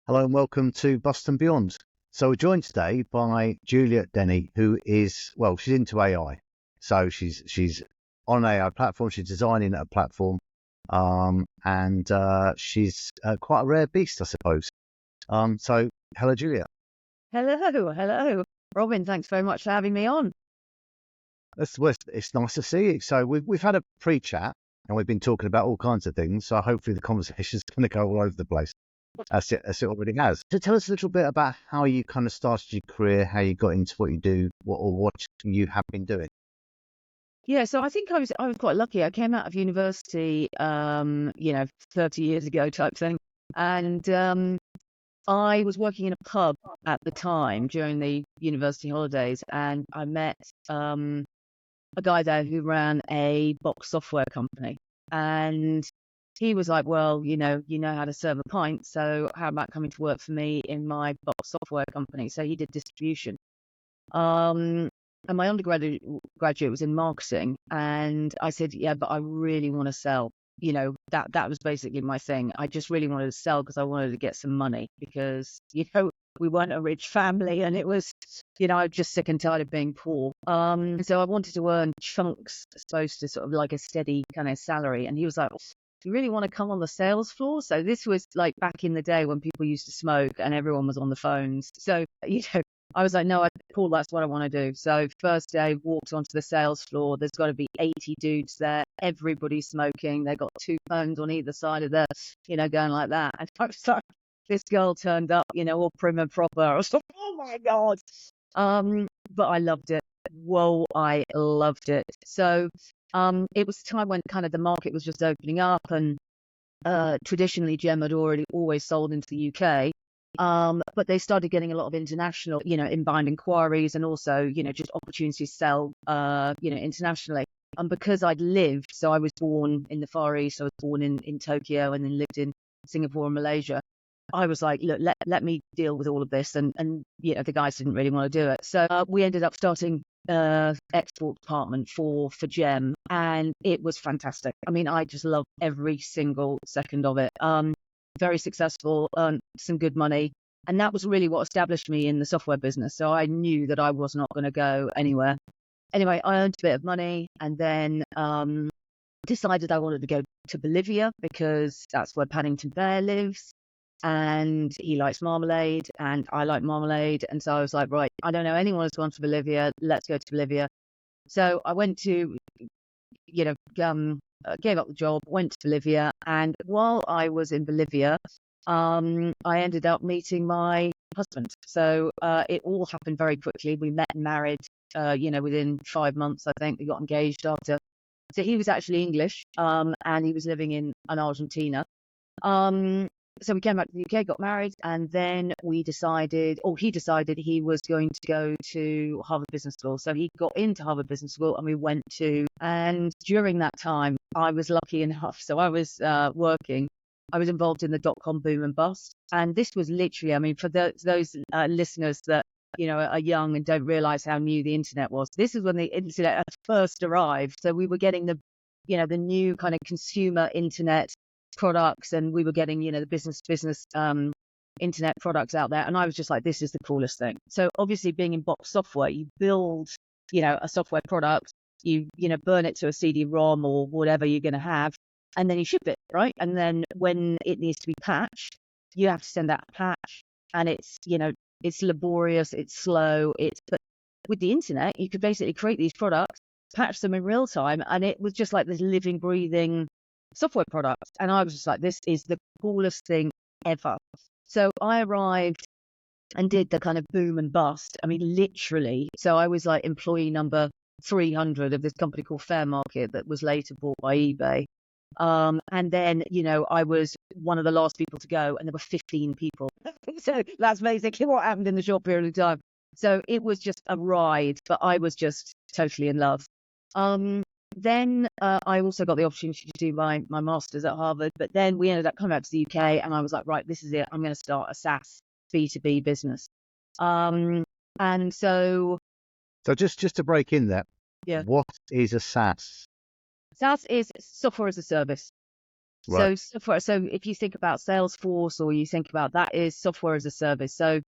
Hello and welcome to Boston Beyond. So we're joined today by Juliet Denny, who is, well, she's into AI. So she's on an AI platform, she's designing a platform, and she's quite a rare beast, I suppose. So hello, Juliet. Hello. Robin, thanks very much for having me on. It's nice to see you. So we've had a pre-chat and we've been talking about all kinds of things. So hopefully the conversation is going to go all over the place. As it already has. So tell us a little bit about how you kind of started your career, how you got into what you do, what you have been doing. Yeah, so I think I was quite lucky. I came out of university, 30 years ago type thing. And I was working in a pub at the time during the university holidays, and I met a guy there who ran a box software company. And he was like, well, you know how to serve a pint, so how about coming to work for me in my box software company? So he did distribution. Um, and my undergraduate was in marketing, and I said, yeah, but I really want to sell. That was basically my thing. I just really wanted to sell because I wanted to get some money because, we weren't a rich family and it was, I was just sick and tired of being poor. So I wanted to earn chunks as opposed to sort of like a steady kind of salary. And he was like, do you really want to come on the sales floor? So this was like back in the day when people used to smoke and everyone was on the phones. So, I was like, no, Paul, that's what I want to do. So first day, walked onto the sales floor. There's got to be 80 dudes there. Everybody's smoking. They got two phones on either side of going like that. And I was like, this girl turned up, all prim and proper. I was like, oh my God. But I loved it. Whoa, I loved it. So it was a time when kind of the market was just opening up, and traditionally Gem had already always sold into the UK. But they started getting a lot of international, inbound inquiries, and also, just opportunities to sell, internationally. And because I'd lived, so I was born in the Far East, I was born in Tokyo and then lived in Singapore and Malaysia. I was like, look, let me deal with all of this. And the guys didn't really want to do it. So we ended up starting export department for Gem, and it was fantastic. I mean, I just loved every single second of it. Very successful, earned some good money. And that was really what established me in the software business. So I knew that I was not going to go anywhere. Anyway, I earned a bit of money and then decided I wanted to go to Bolivia because that's where Paddington Bear lives. And he likes marmalade and I like marmalade. And so I was like, right, I don't know anyone who's gone to Bolivia. Let's go to Bolivia. So I went to, gave up the job, went to Bolivia. And while I was in Bolivia, I ended up meeting my husband. So it all happened very quickly. We met and married, within 5 months, I think. We got engaged after. So he was actually English, and he was living in Argentina. So we came back to the UK, got married, and then he decided he was going to go to Harvard Business School. So he got into Harvard Business School and we went to, and during that time, I was lucky enough. So I was working. I was involved in the dot-com boom and bust. And this was literally, I mean, for those listeners that, are young and don't realize how new the internet was, this is when the internet first arrived. So we were getting the new kind of consumer internet products, and we were getting, the business internet products out there. And I was just like, this is the coolest thing. So obviously being in box software, you build, a software product, you burn it to a CD-ROM or whatever you're going to have, and then you ship it, right? And then when it needs to be patched, you have to send out a patch, and it's, it's laborious, it's slow, but with the internet, you could basically create these products, patch them in real time, and it was just like this living, breathing software product. And I was just like, this is the coolest thing ever. So I arrived and did the kind of boom and bust. I mean, literally. So I was like employee number 300 of this company called Fair Market that was later bought by eBay. And then, I was one of the last people to go, and there were 15 people. So that's basically what happened in the short period of time. So it was just a ride, but I was just totally in love. Then I also got the opportunity to do my master's at Harvard, but then we ended up coming back to the UK, and I was like, right, this is it. I'm going to start a SaaS B2B business. And so just to break in there, yeah, what is a SaaS? SaaS is software as a service. Right. So software. So if you think about Salesforce, or you think about that, is software as a service. So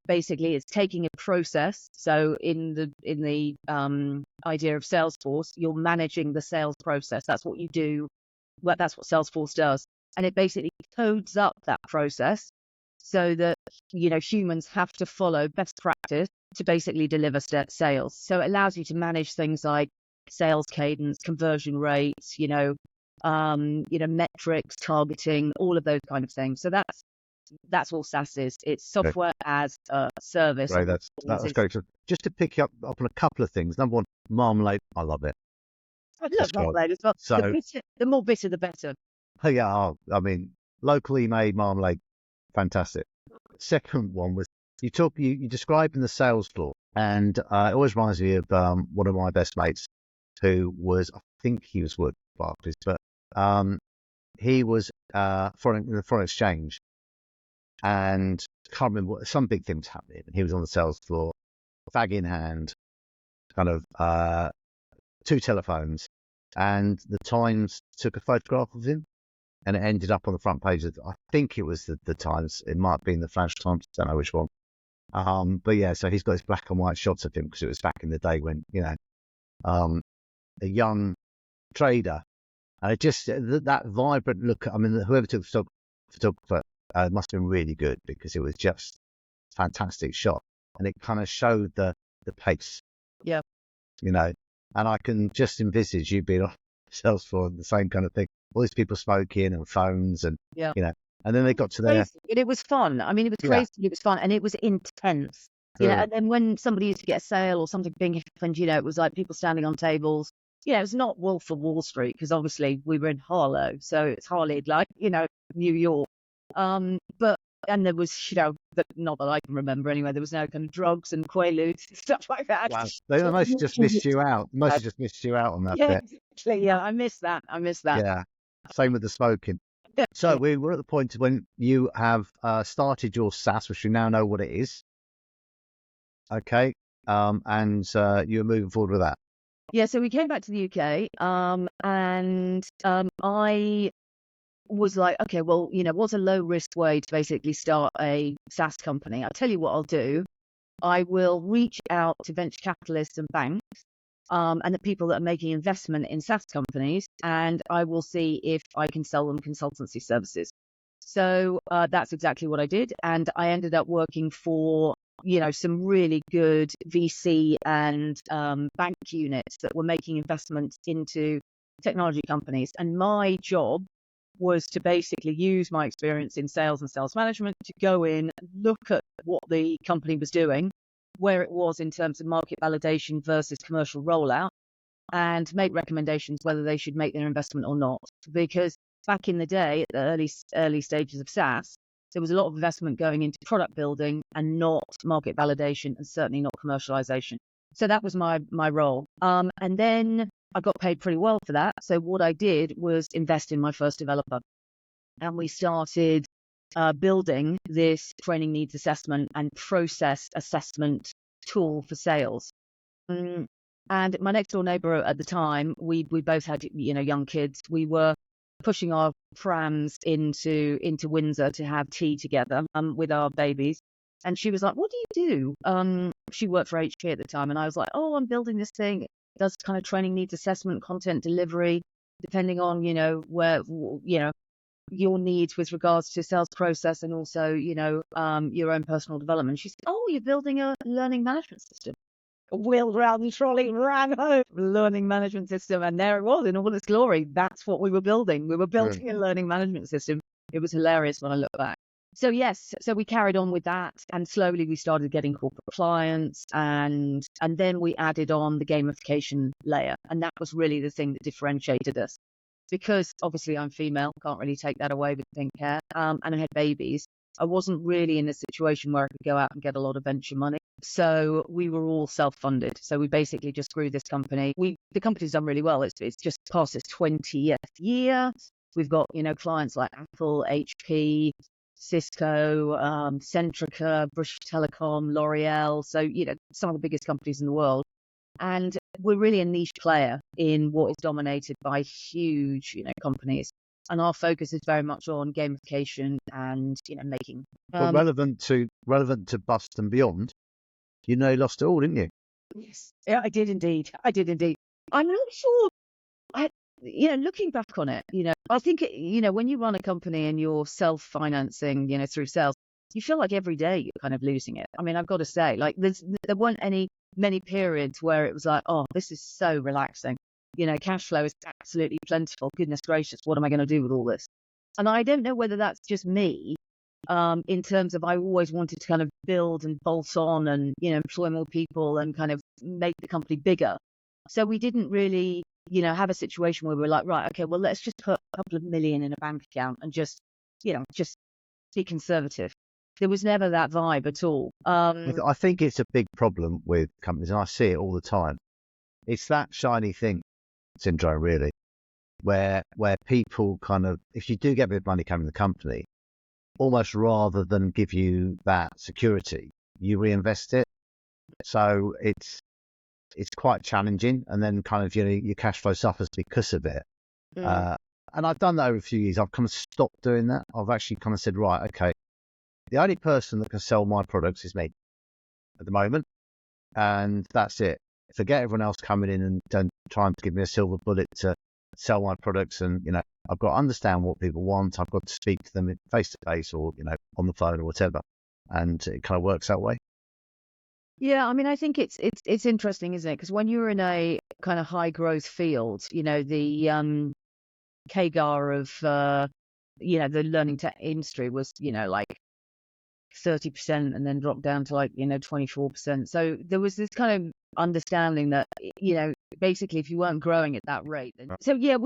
basically, it's taking a process. So in the idea of Salesforce, you're managing the sales process. That's what you do. Well, that's what Salesforce does, and it basically codes up that process so that humans have to follow best practice to basically deliver sales. So it allows you to manage things like sales cadence, conversion rates, metrics, targeting, all of those kind of things. So that's all SaaS is. It's Okay. software as a service. Great. That's great. So just to pick you up on a couple of things. Number one, marmalade. I love it. I love That's great. marmalade as well. So, The more bitter, the better. oh, yeah, I mean, locally made marmalade, fantastic. Second one was you described in the sales floor, and it always reminds me of one of my best mates who was, I think he was with Barclays, but he was in the foreign exchange, and can't remember some big things happening, and he was on the sales floor, bag in hand, kind of two telephones, and the Times took a photograph of him, and it ended up on the front page of, I think it was the Times. It might have been the Flash Times. Don't know which one. But yeah, so he's got his black and white shots of him because it was back in the day when, a young trader, and it just, that vibrant look. I mean, whoever took the photographer must have been really good, because it was just a fantastic shot, and it kind of showed the pace. Yeah. And I can just envisage you being on sales floor, the same kind of thing. All these people smoking and phones, and Yeah. and then they got to Crazy, but it was fun. I mean, it was crazy, it was fun, and it was intense. And then when somebody used to get a sale or something being happened, it was like people standing on tables. It was not Wolf of Wall Street, because obviously we were in Harlow, so it's hardly like, New York. And there was, not that I can remember anyway, there was no kind of drugs and quaaludes and stuff like that. Wow. They mostly just missed you out. Mostly just missed you out on that bit. Exactly. Yeah, I miss that. Yeah. Same with the smoking. So we were at the point when you have started your SaaS, which you now know what it is. Okay. And you were moving forward with that. Yeah, so we came back to the UK, and I was like, okay, well, what's a low risk way to basically start a SaaS company? I'll tell you what I'll do. I will reach out to venture capitalists and banks, and the people that are making investment in SaaS companies, and I will see if I can sell them consultancy services. So that's exactly what I did, and I ended up working for some really good VC and bank units that were making investments into technology companies, and my job was to basically use my experience in sales and sales management to go in, look at what the company was doing, where it was in terms of market validation versus commercial rollout, and make recommendations whether they should make their investment or not. Because back in the day, at the early stages of SaaS, there was a lot of investment going into product building and not market validation, and certainly not commercialization. So that was my role. And then I got paid pretty well for that. So what I did was invest in my first developer, and we started building this training needs assessment and process assessment tool for sales. And my next door neighbor at the time, we both had young kids. We were pushing our prams into Windsor to have tea together with our babies. And she was like, "What do you do?" She worked for HP at the time, and I was like, "Oh, I'm building this thing. It does kind of training needs assessment, content delivery, depending on where your needs with regards to sales process, and also your own personal development." She said, "Oh, you're building a learning management system." Wheeled round the trolley, ran home, learning management system, and there it was in all its glory. That's what we were building. We were building a learning management system. It was hilarious when I look back. So yes, so we carried on with that, and slowly we started getting corporate clients, and then we added on the gamification layer, and that was really the thing that differentiated us. Because obviously I'm female, can't really take that away with pink hair, and I had babies. I wasn't really in a situation where I could go out and get a lot of venture money. So we were all self-funded. So we basically just grew this company. The company's done really well. It's just past its 20th year. We've got, clients like Apple, HP, Cisco, Centrica, British Telecom, L'Oreal. So, some of the biggest companies in the world. And we're really a niche player in what is dominated by huge, companies. And our focus is very much on gamification and, making. But relevant to Bust and Beyond, you lost it all, didn't you? Yes, yeah, I did indeed. I'm not sure. Looking back on it, I think, when you run a company and you're self-financing, through sales, you feel like every day you're kind of losing it. I mean, I've got to say, like, there weren't many periods where it was like, oh, this is so relaxing. Cash flow is absolutely plentiful. Goodness gracious, what am I going to do with all this? And I don't know whether that's just me, in terms of I always wanted to kind of build and bolt on and, employ more people and kind of make the company bigger. So we didn't really, have a situation where we're like, right, okay, well, let's just put a couple of million in a bank account and just be conservative. There was never that vibe at all. I think it's a big problem with companies, and I see it all the time. It's that shiny thing syndrome, really, where people kind of, if you do get a bit of money coming to the company, almost rather than give you that security, you reinvest it. So it's quite challenging, and then kind of your cash flow suffers because of it. And I've done that over a few years. I've kind of stopped doing that. I've actually kind of said, right, okay, the only person that can sell my products is me at the moment, and that's it. Forget everyone else coming in and trying to give me a silver bullet to sell my products. And I've got to understand what people want. I've got to speak to them face to face or on the phone or whatever, and it kind of works that way. Yeah, I mean, I think it's interesting, isn't it? Because when you're in a kind of high growth field, the CAGR of the learning tech industry was like 30% and then dropped down to 24%. So there was this kind of understanding that basically if you weren't growing at that rate, then... So yeah,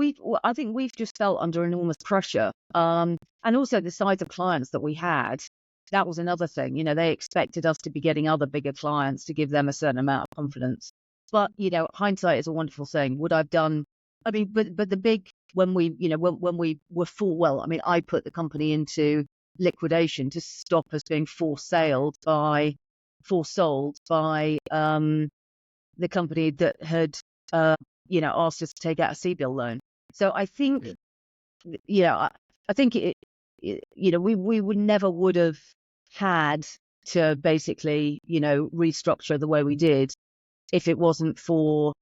I think we've just felt under enormous pressure, and also the size of clients that we had. That was another thing. They expected us to be getting other bigger clients to give them a certain amount of confidence. But hindsight is a wonderful thing. Would I've done? I mean, but the big, when we when we were full. Well, I mean, I put the company into liquidation to stop us being force-sold by the company that had asked us to take out a CBIL loan. So I think I think we would have had to basically restructure the way we did if it wasn't for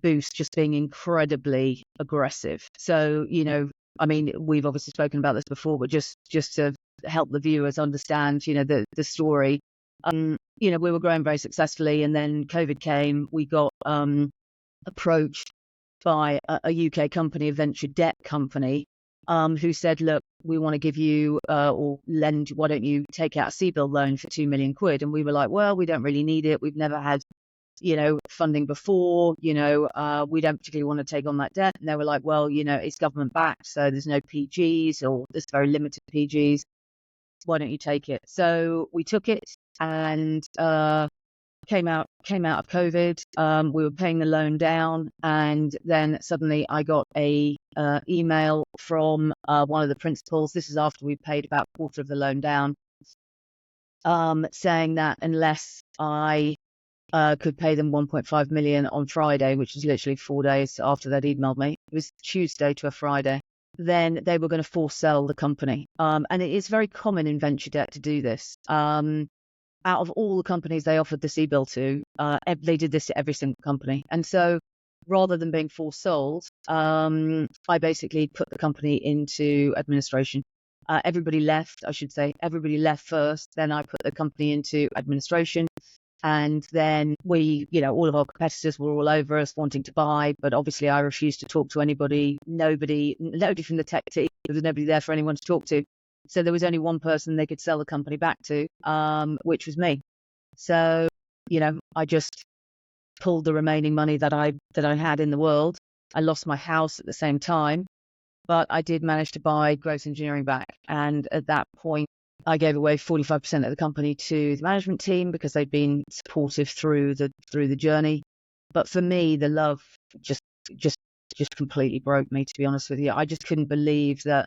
Boost just being incredibly aggressive. So I mean, we've obviously spoken about this before, but just to help the viewers understand, the story. We were growing very successfully, and then COVID came. We got approached by a UK company, a venture debt company, who said, look, we want to give you or lend, why don't you take out a CBIL loan for £2 million? And we were like, well, we don't really need it. We've never had funding before, we don't particularly want to take on that debt. And they were like, well, it's government backed, so there's no PGs, or there's very limited PGs. Why don't you take it? So we took it and came out of COVID. We were paying the loan down, and then suddenly I got a email from one of the principals. This is after we paid about a quarter of the loan down, saying that unless I could pay them 1.5 million on Friday, which is literally 4 days after they'd emailed me. It was Tuesday to a Friday. Then they were going to force sell the company. And it is very common in venture debt to do this. Out of all the companies they offered the CBIL to, they did this to every single company. And so rather than being force sold, I basically put the company into administration. Everybody left, I should say. Everybody left first. Then I put the company into administration. And then we, all of our competitors were all over us wanting to buy, but obviously I refused to talk to anybody, nobody from the tech team. There was nobody there for anyone to talk to. So there was only one person they could sell the company back to, which was me. So, I just pulled the remaining money that I had in the world. I lost my house at the same time, but I did manage to buy Growth Engineering back. And at that point, I gave away 45% of the company to the management team because they'd been supportive through the journey. But for me, the love just completely broke me, to be honest with you. I just couldn't believe that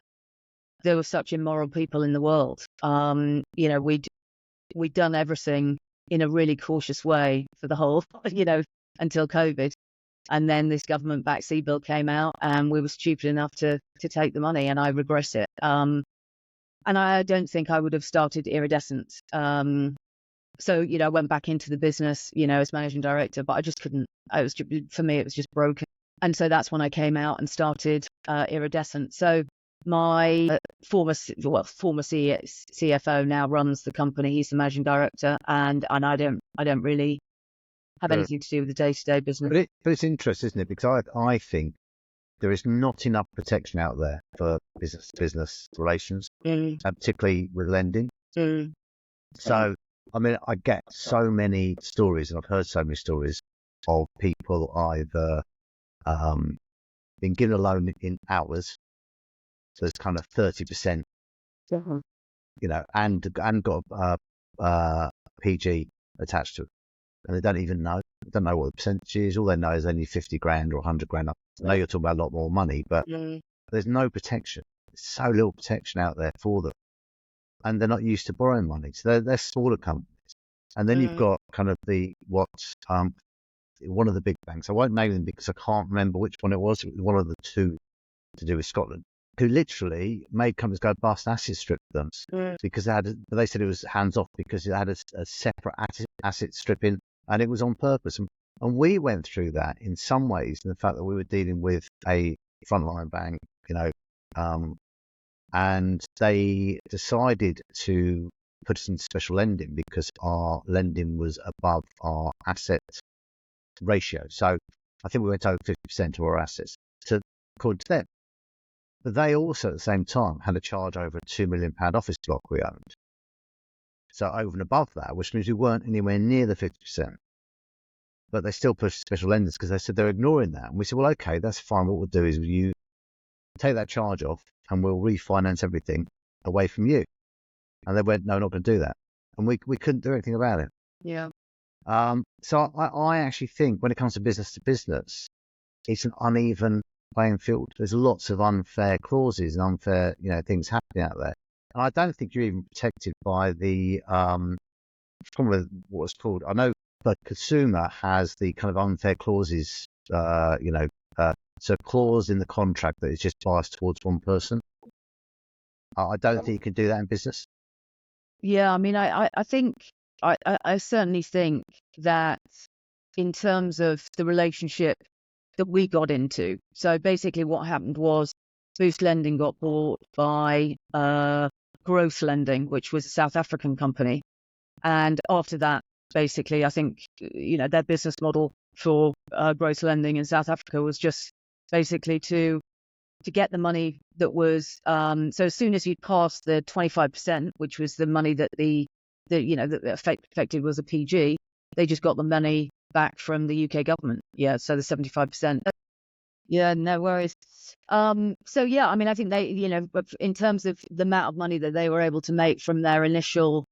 there were such immoral people in the world. We'd done everything in a really cautious way for the whole, until COVID. And then this government-backed CBIL came out, and we were stupid enough to take the money, and I regret it. And I don't think I would have started Iridescent. So, I went back into the business, as managing director, but I just couldn't. For me, it was just broken. And so that's when I came out and started Iridescent. So my former CFO now runs the company. He's the managing director, and I don't really have anything to do with the day-to-day business. But it's interesting, isn't it? Because I think there is not enough protection out there for business relations, particularly with lending. So, I mean, I get so many stories, and I've heard so many stories of people either been given a loan in hours, so it's kind of 30%, and got a PG attached to it. And they don't even know. They don't know what the percentage is. All they know is only 50 grand or 100 grand. I know you're talking about a lot more money, but there's no protection. There's so little protection out there for them. And they're not used to borrowing money. So they're smaller companies. And then you've got kind of one of the big banks. I won't name them because I can't remember which one it was. It was one of the two to do with Scotland, who literally made companies go bust, asset strip them because they said it was hands off because it had a separate asset stripping, and it was on purpose. And we went through that in some ways, in the fact that we were dealing with a frontline bank, and they decided to put us into special lending because our lending was above our asset ratio. So I think we went over 50% of our assets, according to them. But they also, at the same time, had a charge over a £2 million office block we owned. So over and above that, which means we weren't anywhere near the 50%. But they still pushed special lenders because they said they're ignoring that. And we said, well, okay, that's fine. What we'll do is you take that charge off and we'll refinance everything away from you. And they went, no, not going to do that. And we couldn't do anything about it. Yeah. So I actually think when it comes to business, it's an uneven playing field. There's lots of unfair clauses and unfair, things happening out there. And I don't think you're even protected by the, what's called, I know the consumer has the kind of unfair clauses, so a clause in the contract that is just biased towards one person. I don't think you can do that in business. Yeah, I mean, I think, I certainly think that in terms of the relationship that we got into, so basically what happened was Boost Lending got bought by Growth Lending, which was a South African company. And after that, basically, I think, their business model for Growth Lending in South Africa was just basically to get the money that was, so as soon as you'd passed the 25%, which was the money that that affected was a PG, they just got the money back from the UK government. Yeah, so the 75%. Yeah, no worries. So yeah, I mean, I think they, in terms of the amount of money that they were able to make from their initial,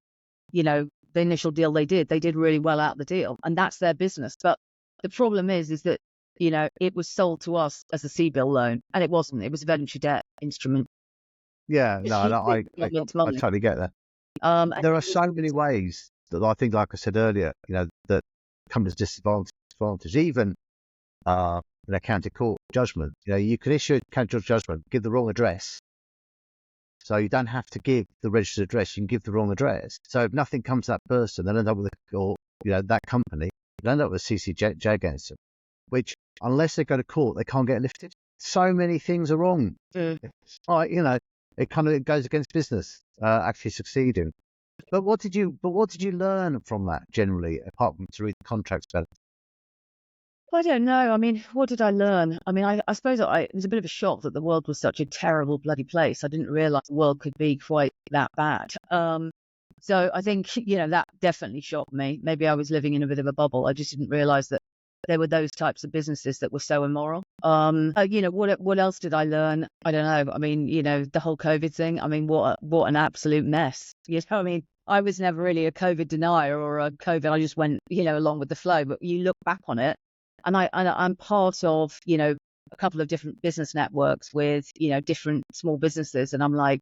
the initial deal they did really well out of the deal, and that's their business. But the problem is that, it was sold to us as a CBIL loan, and it wasn't. It was a venture debt instrument. Yeah, no, I totally get that. There are so many ways that I think, like I said earlier, that come as disadvantage. Even an county court judgment. You can issue a county court judgment, give the wrong address. So you don't have to give the registered address. You can give the wrong address. So if nothing comes to that person, they'll end up with that company. They'll end up with CCJ against them, which, unless they go to court, they can't get lifted. So many things are wrong. It kind of goes against business actually succeeding. But what did you learn from that generally, apart from to read the contracts better? I don't know. I mean, what did I learn? I mean, I suppose it was a bit of a shock that the world was such a terrible bloody place. I didn't realize the world could be quite that bad. So I think, that definitely shocked me. Maybe I was living in a bit of a bubble. I just didn't realize that there were those types of businesses that were so immoral. What else did I learn? I don't know. I mean, the whole COVID thing. I mean, what an absolute mess. I mean, I was never really a COVID denier or a COVID. I just went, along with the flow. But you look back on it, and I'm part of, a couple of different business networks with, different small businesses, and I'm like,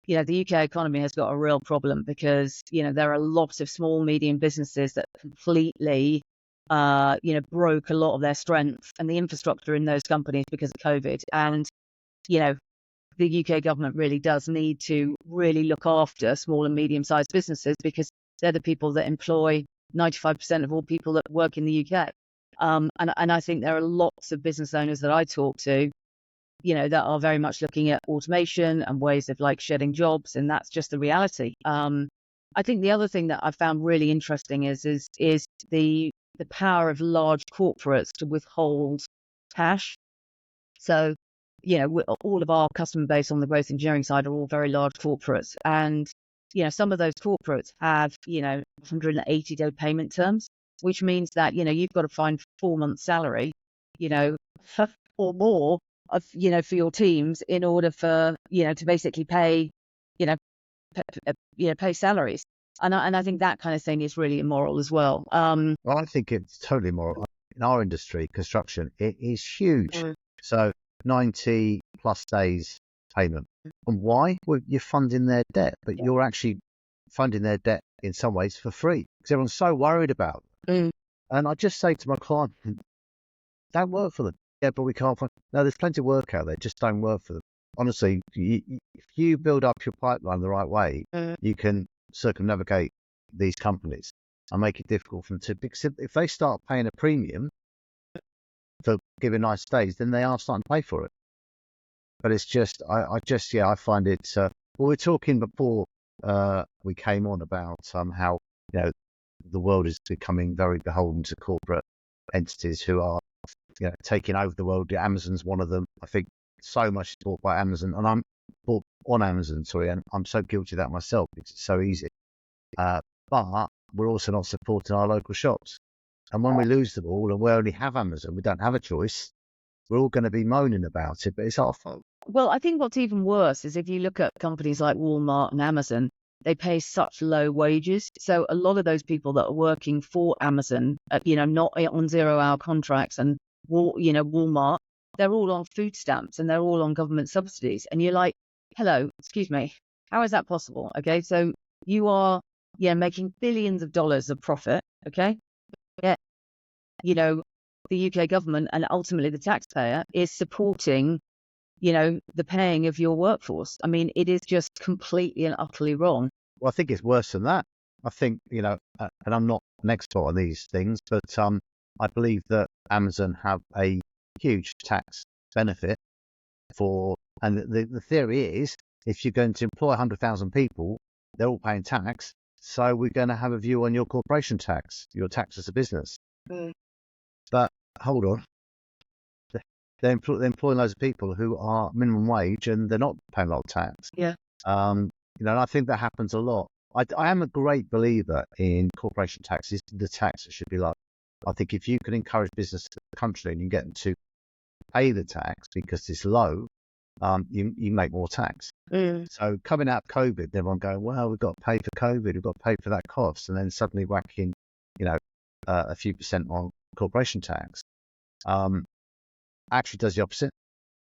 the UK economy has got a real problem because, there are lots of small, medium businesses that completely broke a lot of their strength and the infrastructure in those companies because of COVID. And, the UK government really does need to really look after small and medium-sized businesses, because they're the people that employ 95% of all people that work in the UK. And I think there are lots of business owners that I talk to, that are very much looking at automation and ways of shedding jobs, and that's just the reality. I think the other thing that I found really interesting is the power of large corporates to withhold cash. So, all of our customer base on the growth engineering side are all very large corporates, and some of those corporates have 180-day payment terms, which means that you've got to find 4 months' salary, or more of for your teams in order for to basically pay pay salaries. And I think that kind of thing is really immoral as well. Well, I think it's totally immoral. In our industry, construction, it is huge. So 90 plus days payment. And why? Well, you're funding their debt, but you're actually funding their debt in some ways for free, because everyone's so worried about it. And I just say to my client, don't work for them. Yeah, but we can't find. No, there's plenty of work out there. Just don't work for them. Honestly, if you build up your pipeline the right way, you can circumnavigate these companies and make it difficult for them to. Because if they start paying a premium for giving nice days, then they are starting to pay for it. But it's just, I find it. Well, we're talking before we came on about how the world is becoming very beholden to corporate entities who are taking over the world. Amazon's one of them. I think so much is bought by Amazon, and I'm bought on Amazon, and I'm so guilty of that myself because it's so easy. But we're also not supporting our local shops. And when we lose them all and we only have Amazon, we don't have a choice, we're all going to be moaning about it, but it's our fault. Well, I think what's even worse is if you look at companies like Walmart and Amazon, they pay such low wages. So a lot of those people that are working for Amazon, not on 0-hour contracts, and Walmart, they're all on food stamps and they're all on government subsidies. And you're like, hello, excuse me, how is that possible? Okay, so you are making billions of dollars of profit. Okay, yeah, the UK government and ultimately the taxpayer is supporting the paying of your workforce. I mean, it is just completely and utterly wrong. Well, I think it's worse than that. I think, and I'm not an expert on these things, but I believe that Amazon have a huge tax benefit and the theory is, if you're going to employ 100,000 people, they're all paying tax. So we're going to have a view on your corporation tax, your tax as a business. But hold on. They're employing loads of people who are minimum wage and they're not paying a lot of tax. Yeah. And I think that happens a lot. I am a great believer in corporation taxes. The tax should be low. I think if you can encourage business to the country and you get them to pay the tax because it's low, you make more tax. So coming out of COVID, everyone going, well, we've got to pay for COVID, we've got to pay for that cost, and then suddenly whacking, a few percent on corporation tax. Actually does the opposite.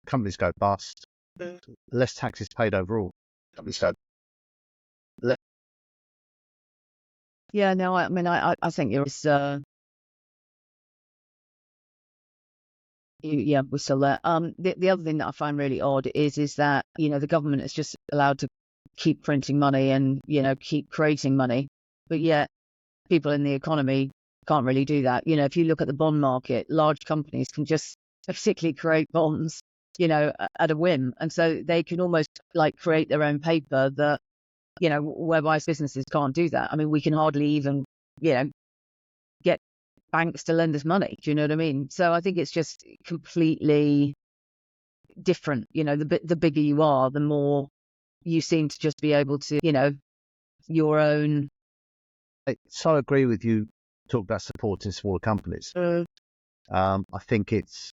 Companies go bust. Less tax is paid overall. Companies go. Yeah, no, I mean, I think we're still there. The other thing that I find really odd is that the government is just allowed to keep printing money and keep creating money, but yet people in the economy can't really do that. If you look at the bond market, large companies can just basically create bonds, at a whim, and so they can almost create their own paper that whereby businesses can't do that. I mean, we can hardly even get banks to lend us money. Do you know what I mean? So I think it's just completely different. The bigger you are, the more you seem to just be able to, your own. I so agree with you. Talk about supporting smaller companies. I think it's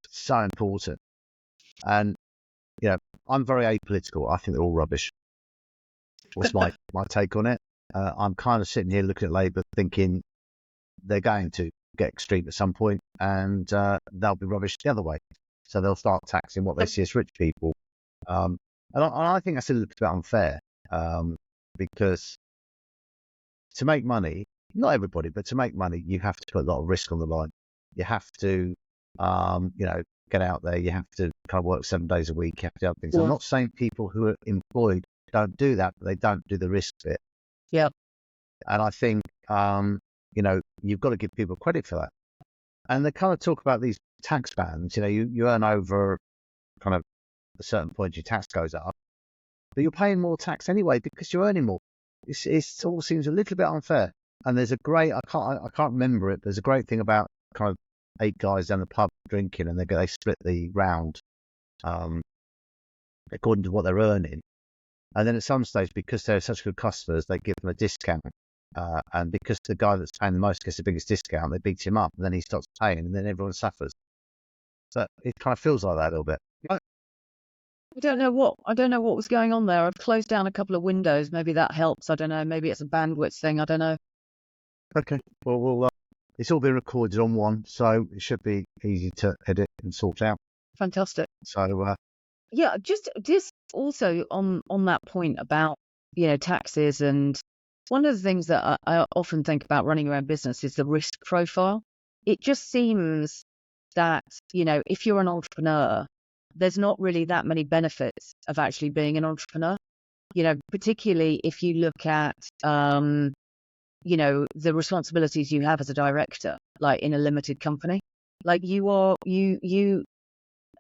so important, and I'm very apolitical. I think they're all rubbish. What's my take on it? I'm kind of sitting here looking at Labour, thinking they're going to get extreme at some point, and they'll be rubbish the other way. So they'll start taxing what they see as rich people, and I think that's a little bit unfair, because to make money, not everybody, but to make money, you have to put a lot of risk on the line. You have to, get out there. You have to kind of work 7 days a week. You have to do other things. I'm not saying people who are employed don't do that, but they don't do the risk bit. Yeah. And I think, you've got to give people credit for that. And they kind of talk about these tax bands. You earn over kind of a certain point, your tax goes up, but you're paying more tax anyway because you're earning more. It all seems a little bit unfair. And there's a great, I can't remember it, but there's a great thing about kind of 8 guys down the pub drinking, and they split the round according to what they're earning. And then at some stage, because they're such good customers, they give them a discount. And because the guy that's paying the most gets the biggest discount, they beat him up, and then he stops paying, and then everyone suffers. So it kind of feels like that a little bit. I don't know what was going on there. I've closed down a couple of windows. Maybe that helps. I don't know. Maybe it's a bandwidth thing. I don't know. Okay. Well, it's all been recorded on one, so it should be easy to edit and sort out. Fantastic. So, yeah, just also on that point about, taxes, and one of the things that I often think about running your own business is the risk profile. It just seems that, if you're an entrepreneur, there's not really that many benefits of actually being an entrepreneur, particularly if you look at, the responsibilities you have as a director, like in a limited company. Like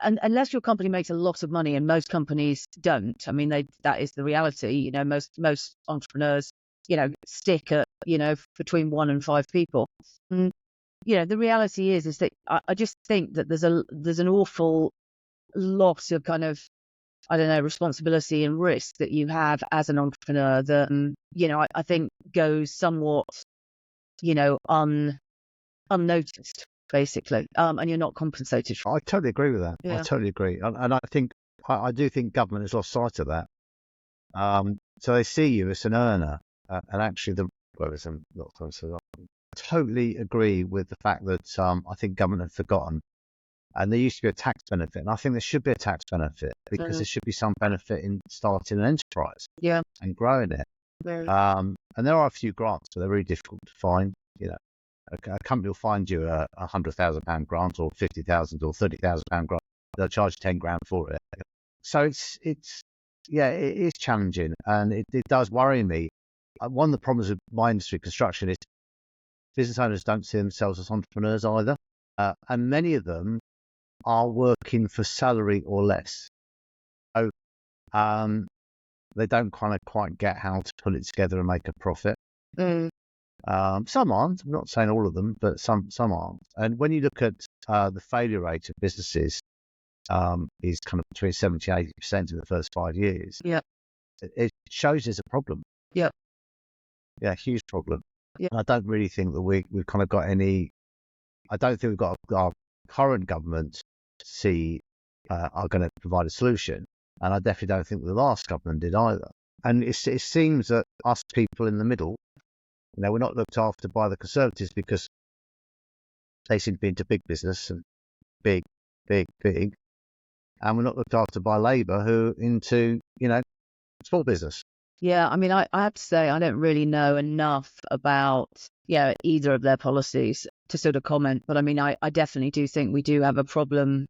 and unless your company makes a lot of money, and most companies don't, I mean, that is the reality. Most entrepreneurs, stick at, between 1 and 5 people. And, the reality is that I just think that there's an awful lot of kind of, I don't know, responsibility and risk that you have as an entrepreneur that, I think goes somewhat, unnoticed, basically, and you're not compensated for. I totally agree with that. Yeah. I totally agree. And I do think government has lost sight of that. So they see you as an earner, and actually I totally agree with the fact that I think government have forgotten. And there used to be a tax benefit, and I think there should be a tax benefit because there should be some benefit in starting an enterprise and growing it. And there are a few grants, but they're really difficult to find. A company will find you a £100,000 grant, or 50,000 or 30,000 grant. They'll charge 10 grand for it. So it is challenging, and it does worry me. One of the problems with my industry, construction, is business owners don't see themselves as entrepreneurs either, and many of them are working for salary or less. So they don't kind of quite get how to pull it together and make a profit. Some aren't. I'm not saying all of them, but some aren't. And when you look at the failure rate of businesses, is kind of between 70 and 80% in the first 5 years. Yeah. It shows there's a problem. Yeah. Yeah, huge problem. Yeah. And I don't really think that we've kind of got any. I don't think we've got our current government are going to provide a solution, and I definitely don't think the last government did either. And it seems that us people in the middle, we're not looked after by the Conservatives because they seem to be into big business and big, and we're not looked after by Labour, who into small business. Yeah, I mean, I have to say I don't really know enough about either of their policies to sort of comment, but I mean, I definitely do think we do have a problem.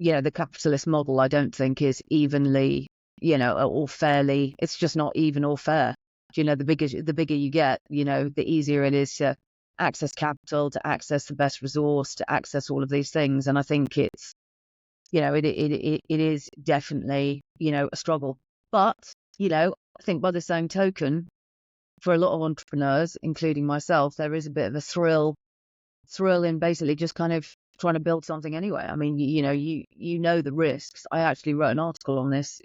The capitalist model, I don't think, is evenly, or fairly. It's just not even or fair. The bigger you get, the easier it is to access capital, to access the best resource, to access all of these things. And I think it's, it is definitely, a struggle. But, I think by the same token, for a lot of entrepreneurs, including myself, there is a bit of a thrill in basically just kind of trying to build something anyway. I mean, you know the risks. I actually wrote an article on this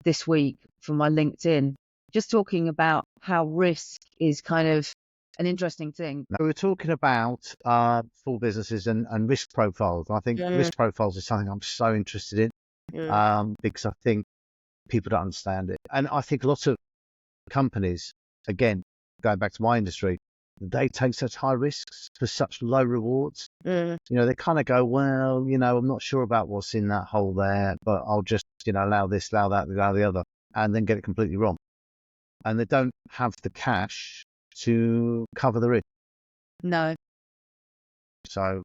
this week for my LinkedIn, just talking about how risk is kind of an interesting thing. Now, we were talking about small businesses and risk profiles. I think risk profiles is something I'm so interested in because I think people don't understand it. And I think lots of companies, again, going back to my industry, they take such high risks for such low rewards. They kind of go, well, I'm not sure about what's in that hole there, but I'll just, allow this, allow that, allow the other, and then get it completely wrong. And they don't have the cash to cover the risk. No. So,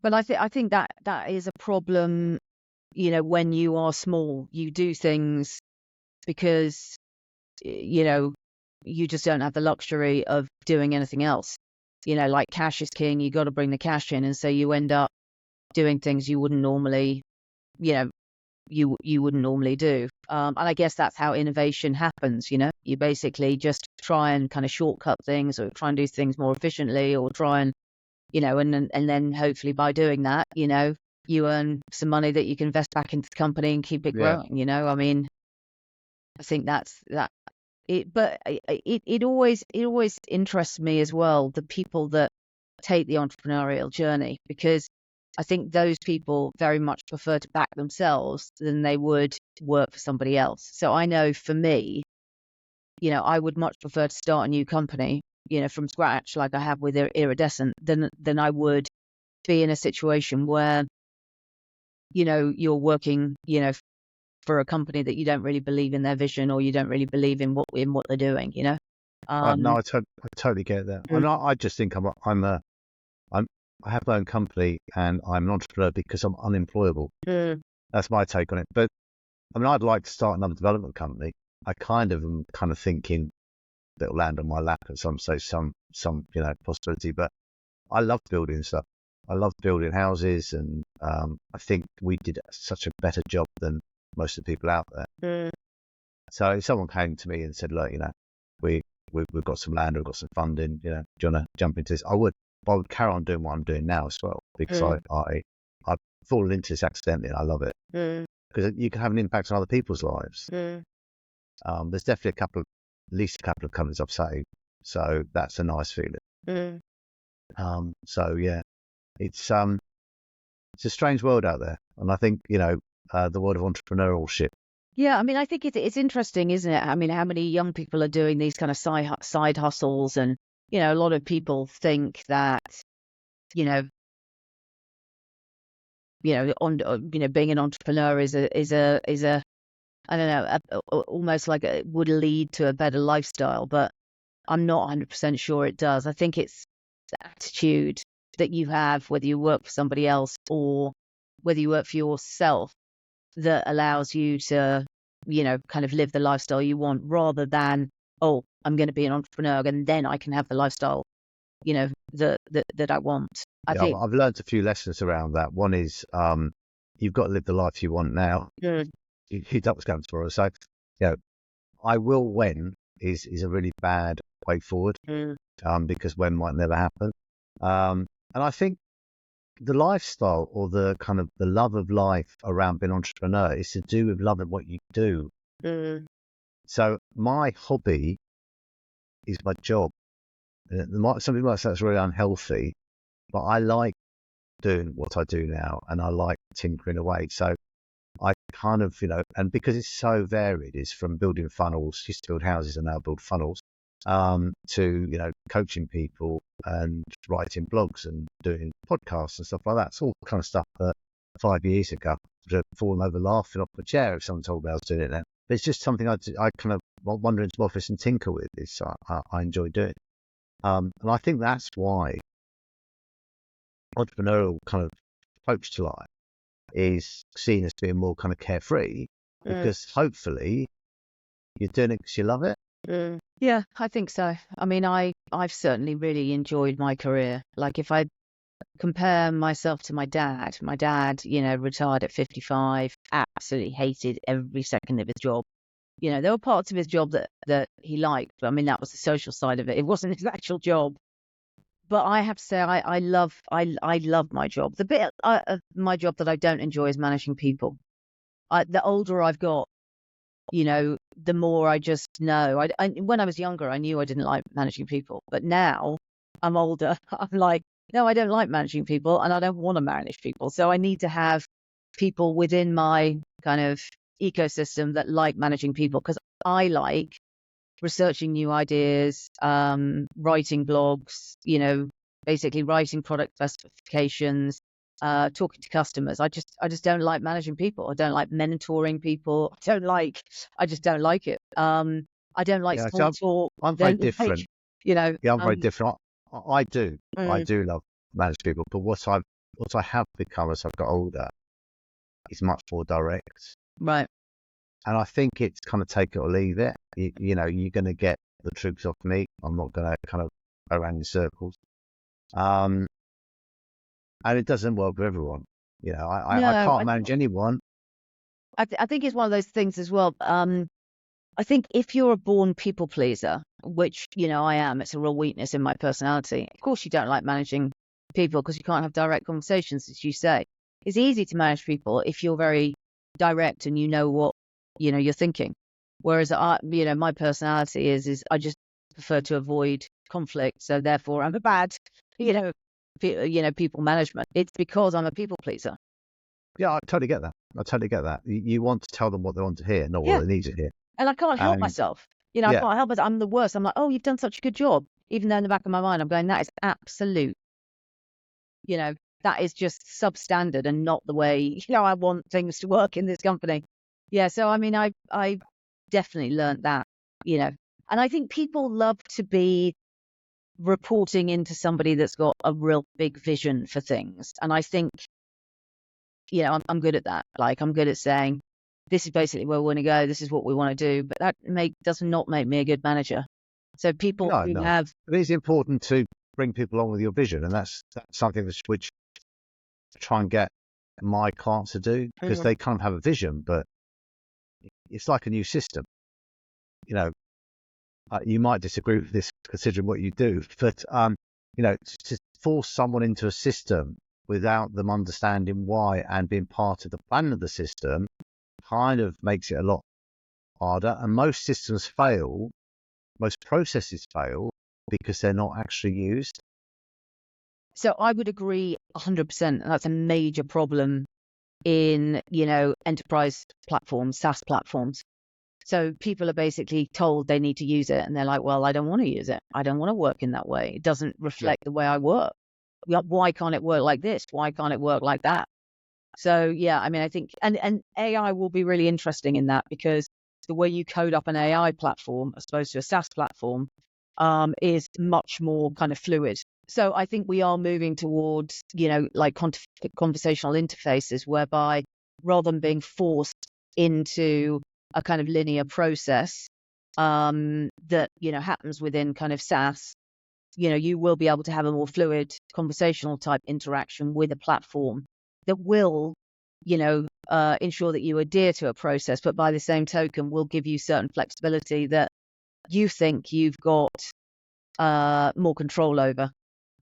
But I think that is a problem, when you are small. You do things because, you just don't have the luxury of doing anything else. Like cash is king, you got to bring the cash in. And so you end up doing things you wouldn't normally, you wouldn't normally do. And I guess that's how innovation happens. You basically just try and kind of shortcut things, or try and do things more efficiently, or try and, and then hopefully by doing that, you earn some money that you can invest back into the company and keep it growing. I mean, I think that's that. But it always interests me as well, the people that take the entrepreneurial journey, because I think those people very much prefer to back themselves than they would work for somebody else. So I know for me, I would much prefer to start a new company, from scratch, like I have with Iridescent, than I would be in a situation where, you're working, for a company that you don't really believe in their vision, or you don't really believe in what they're doing. no, I totally get that. I just think I have my own company and I'm an entrepreneur because I'm unemployable. That's my take on it. But I mean, I'd like to start another development company. I am thinking that it'll land on my lap at some stage, some possibility. But I love building stuff. I love building houses, and I think we did such a better job than most of the people out there. So if someone came to me and said, look, we've got some land, we've got some funding, do you want to jump into this? I would carry on doing what I'm doing now as well, because I've fallen into this accidentally and I love it. Because you can have an impact on other people's lives. There's definitely at least a couple of companies I've saved, so that's a nice feeling. So yeah, it's a strange world out there, and I think the world of entrepreneurship. Yeah, I mean, I think it's interesting, isn't it? I mean, how many young people are doing these kind of side hustles, and a lot of people think that being an entrepreneur is a I don't know, almost like it would lead to a better lifestyle, but I'm not 100% sure it does. I think it's the attitude that you have, whether you work for somebody else or whether you work for yourself, that allows you to, kind of live the lifestyle you want, rather than, oh, I'm going to be an entrepreneur and then I can have the lifestyle, that I want. I've learned a few lessons around that. One is you've got to live the life you want now. You don't what's going tomorrow. So, I will when is a really bad way forward, because when might never happen. And I think the lifestyle, or the kind of the love of life around being an entrepreneur, is to do with loving what you do. So my hobby is my job. Some people might say that's really unhealthy, but I like doing what I do now, and I like tinkering away. So I kind of, and because it's so varied, it's from building funnels, used to build houses and now build funnels, to, coaching people and writing blogs and doing podcasts and stuff like that. It's all kind of stuff that 5 years ago I would have fallen over laughing off my chair if someone told me I was doing it now. But it's just something I kind of wander into my office and tinker with. I enjoy doing. And I think that's why entrepreneurial kind of approach to life is seen as being more kind of carefree, because hopefully you're doing it because you love it. Yeah, I think so. I mean, I've certainly really enjoyed my career. Like, if I compare myself to my dad, retired at 55, absolutely hated every second of his job. There were parts of his job that he liked, but I mean, that was the social side of it. It wasn't his actual job. But I have to say, I love my job. The bit of my job that I don't enjoy is managing people. The older I've got, the more I just know. When I was younger, I knew I didn't like managing people. But now I'm older, I'm like, no, I don't like managing people, and I don't want to manage people. So I need to have people within my kind of ecosystem that like managing people, because I like researching new ideas, writing blogs, basically writing product specifications, talking to customers. I just don't like managing people. I don't like mentoring people. I just don't like it. I don't like small talk. I'm very different. Yeah, I'm very different. I do. I Mm, do love manage people, but what I have become as I've got older is much more direct. right. And I think it's kind of take it or leave it. You're going to get the truth off me. I'm not going to kind of go around in circles. Um, and it doesn't work for everyone. I No, can't manage anyone. I think it's one of those things as well. I think if you're a born people pleaser, which, I am, it's a real weakness in my personality. Of course, you don't like managing people because you can't have direct conversations, as you say. It's easy to manage people if you're very direct and you know what, you're thinking. Whereas my personality is I just prefer to avoid conflict. So therefore I'm a bad, you know, people management. It's because I'm a people pleaser. Yeah, I totally get that. I totally get that. You want to tell them what they want to hear, not what Yeah. they need to hear. And I can't help And myself. I yeah, can't help it. I'm the worst. I'm like, oh, you've done such a good job. Even though in the back of my mind, I'm going, that is absolute, you know, that is just substandard and not the way, I want things to work in this company. Yeah. So, I mean, I definitely learned that, and I think people love to be reporting into somebody that's got a real big vision for things. And I think, I'm good at that. Like, I'm good at saying, this is basically where we want to go. This is what we want to do. But that does not make me a good manager. So people no, who no. have, It is important to bring people along with your vision, and that's something which I try and get my clients to do because mm, they kind of have a vision, but it's like a new system. You know, you might disagree with this considering what you do, but to force someone into a system without them understanding why and being part of the plan of the system kind of makes it a lot harder. And most systems fail, most processes fail because they're not actually used. so I would agree 100%. That's a major problem in, enterprise platforms, SaaS platforms. So people are basically told they need to use it. And they're like, well, I don't want to use it. I don't want to work in that way. It doesn't Yeah. reflect the way I work. Why can't it work like this? Why can't it work like that? So yeah, I mean, I think, and AI will be really interesting in that because the way you code up an AI platform as opposed to a SaaS platform is much more kind of fluid. So I think we are moving towards, like conversational interfaces whereby rather than being forced into a kind of linear process that, happens within kind of SaaS, you will be able to have a more fluid conversational type interaction with a platform that will, ensure that you adhere to a process, but by the same token will give you certain flexibility that you think you've got more control over.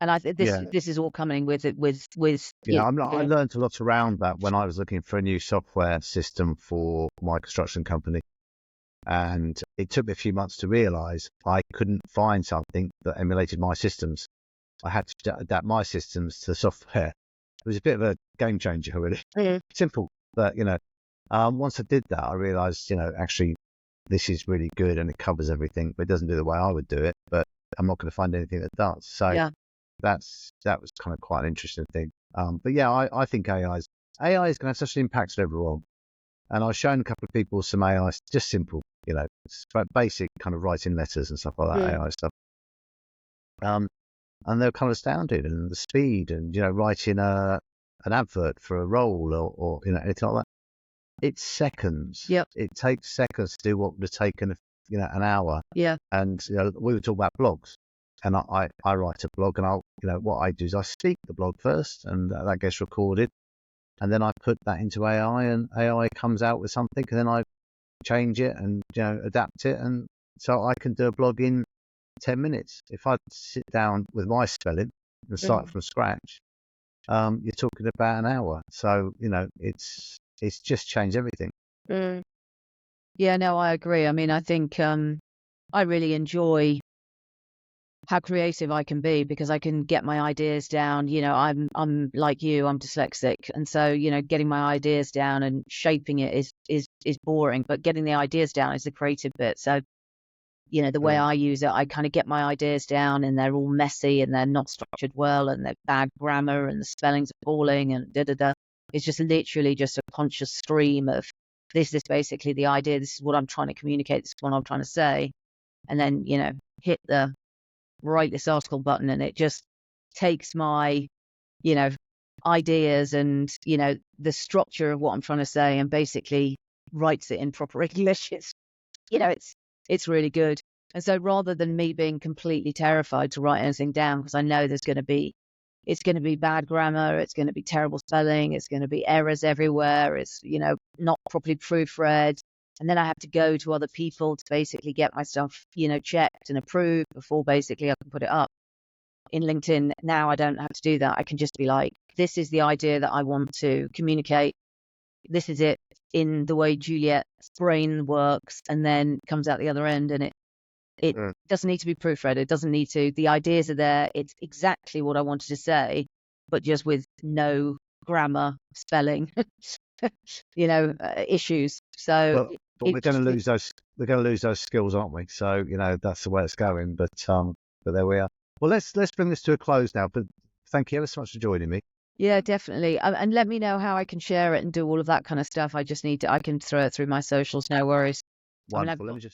And I think this Yeah. this is all coming with it with Yeah, I yeah. learned a lot around that when I was looking for a new software system for my construction company. And it took me a few months to realize I couldn't find something that emulated my systems. I had to adapt my systems to the software. It was a bit of a game changer, really. Mm, Simple, but once I did that, I realized, actually, this is really good and it covers everything, but it doesn't do the way I would do it. But I'm not going to find anything that does. So yeah. that was kind of quite an interesting thing. But yeah, I think AI is going to have such an impact on everyone. And I've shown a couple of people some AI, just simple, basic kind of writing letters and stuff like that, Mm, AI stuff. And they're kind of astounded and the speed and, writing an advert for a role or anything like that. It's seconds. yep. It takes seconds to do what would have taken, an hour. Yeah. And, we were talking about blogs. And I write a blog and what I do is I speak the blog first and that gets recorded. And then I put that into AI and AI comes out with something and then I change it and, adapt it. And so I can do a blog in 10 minutes. If I sit down with my spelling and start Mm, from scratch, you're talking about an hour. So, it's just changed everything. mm. Yeah, no, I agree. I mean, I think I really enjoy how creative I can be because I can get my ideas down. I'm like you, I'm dyslexic, and so getting my ideas down and shaping it is boring, but getting the ideas down is the creative bit. So the way Brilliant. I use it, I kind of get my ideas down, and they're all messy, and they're not structured well, and they're bad grammar, and the spelling's appalling, and da da da. It's just literally just a conscious stream of this is basically the idea. This is what I'm trying to communicate. This is what I'm trying to say, and then hit the write this article button, and it just takes my, you know, ideas and, you know, the structure of what I'm trying to say and basically writes it in proper English. It's, you know, it's really good. And so rather than me being completely terrified to write anything down, because I know it's going to be bad grammar, it's going to be terrible spelling, it's going to be errors everywhere, it's, you know, not properly proofread. And then I have to go to other people to basically get my stuff, you know, checked and approved before basically I can put it up. In LinkedIn now, I don't have to do that. I can just be like, this is the idea that I want to communicate. This is it in the way Juliet's brain works, and then comes out the other end, and it doesn't need to be proofread. It doesn't need to. The ideas are there. It's exactly what I wanted to say, but just with no grammar, spelling, you know, issues. So, but we're going to lose those. We're going to lose those skills, aren't we? So, you know, that's the way it's going. But there we are. Well, let's bring this to a close now. But thank you ever so much for joining me. Yeah, definitely. And let me know how I can share it and do all of that kind of stuff. I can throw it through my socials. No worries. Wonderful. Let me just